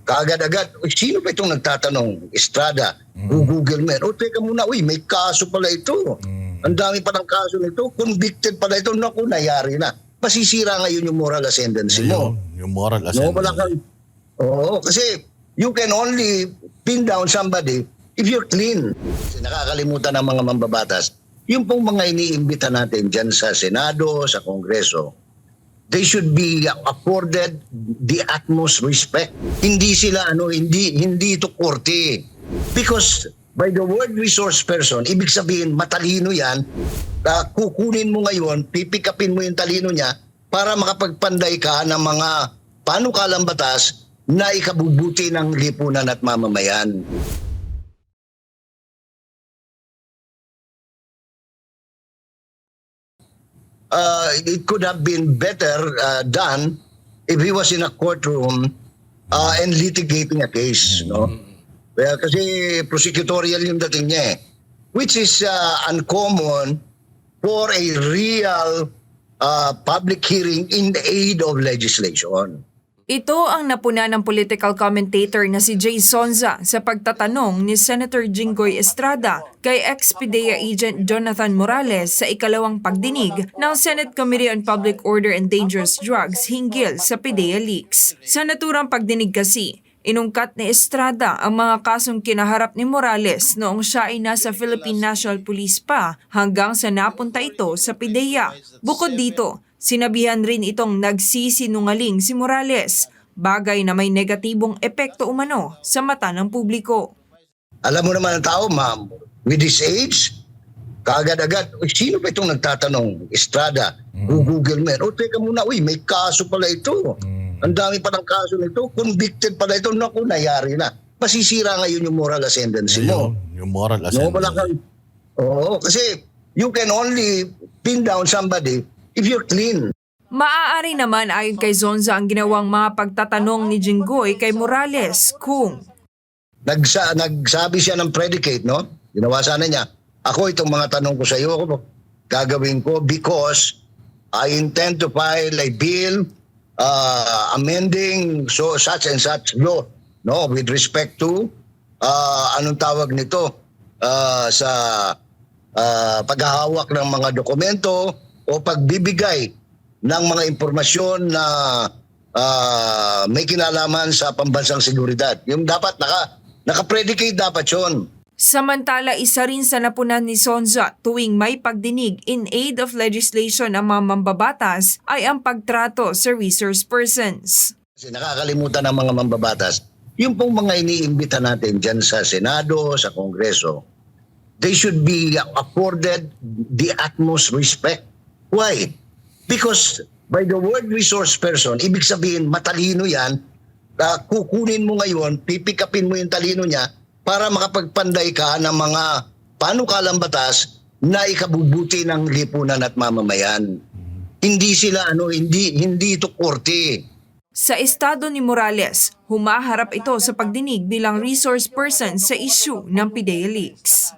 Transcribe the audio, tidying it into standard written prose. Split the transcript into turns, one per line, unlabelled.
kaagad-agad, sino ba itong nagtatanong? Estrada, Google mo yan. O teka muna, may kaso pala ito. Ang dami pa ng kaso nito, convicted pala ito. Naku, nayari na. Masisira ngayon yung moral ascendancy mo.
Yung moral
No,
ascendancy.
Oo, kasi you can only pin down somebody if you're clean. Kasi nakakalimutan ng mga mambabatas, yung pong mga iniimbita natin dyan sa Senado, sa Kongreso, they should be accorded the utmost respect. Hindi sila hindi ito korte. Because by the word resource person, ibig sabihin matalino 'yan. Kukunin mo ngayon, pipikapin mo yung talino niya para makapagpanday ka ng mga panukalang batas na ikabubuti ng lipunan at mamamayan. It could have been better done if he was in a courtroom and litigating a case, no? Well, kasi prosecutorial yung dating niya which is uncommon for a real public hearing in the aid of legislation.
Ito ang napuna ng political commentator na si Jay Sonza sa pagtatanong ni Senator Jinggoy Estrada kay ex-PDEA agent Jonathan Morales sa ikalawang pagdinig ng Senate Committee on Public Order and Dangerous Drugs hinggil sa PDEA leaks. Sa naturang pagdinig kasi, inungkat ni Estrada ang mga kasong kinaharap ni Morales noong siya ay nasa Philippine National Police pa hanggang sa napunta ito sa PDEA. Bukod dito, sinabihan rin itong nagsisinungaling si Morales, bagay na may negatibong epekto umano sa mata ng publiko.
Alam mo naman ang tao, ma'am, with this age, kaagad-agad, sino ba itong nagtatanong? Estrada, Google mo yan. O teka muna, may kaso pala ito. Ang dami pa ng kaso nito, convicted pala ito. Naku, nayari na. Masisira ngayon yung moral ascendancy mo.
Yung moral
No,
ascendancy.
Oo, kasi you can only pin down somebody if you're clean.
Maaari naman ayon kay Zonza ang ginawang mga pagtatanong ni Jinggoy kay Morales kung
Nagsabi siya ng predicate, no? Ginawa sana niya. Ako, itong mga tanong ko sa iyo, gagawin ko because I intend to file a bill amending such and such law, no? With respect to, anong tawag nito? Sa paghahawak ng mga dokumento o pagbibigay ng mga impormasyon na may kinalaman sa pambansang seguridad. Yung dapat naka-predicate dapat yun.
samantala isa rin sa napunan ni Sonza tuwing may pagdinig in aid of legislation ang mga mambabatas ay ang pagtrato sa resource persons.
Kasi nakakalimutan ng mga mambabatas, yung pong mga iniimbita natin dyan sa Senado, sa Kongreso, they should be accorded the utmost respect. Why? Because by the word resource person, ibig sabihin matalino yan, kukunin mo ngayon, pipikapin mo yung talino niya para makapagpanday ka ng mga panukalang batas na ikabubuti ng lipunan at mamamayan. Hindi sila hindi ito korte.
Sa estado ni Morales, humaharap ito sa pagdinig bilang resource person sa issue ng PDEA leaks.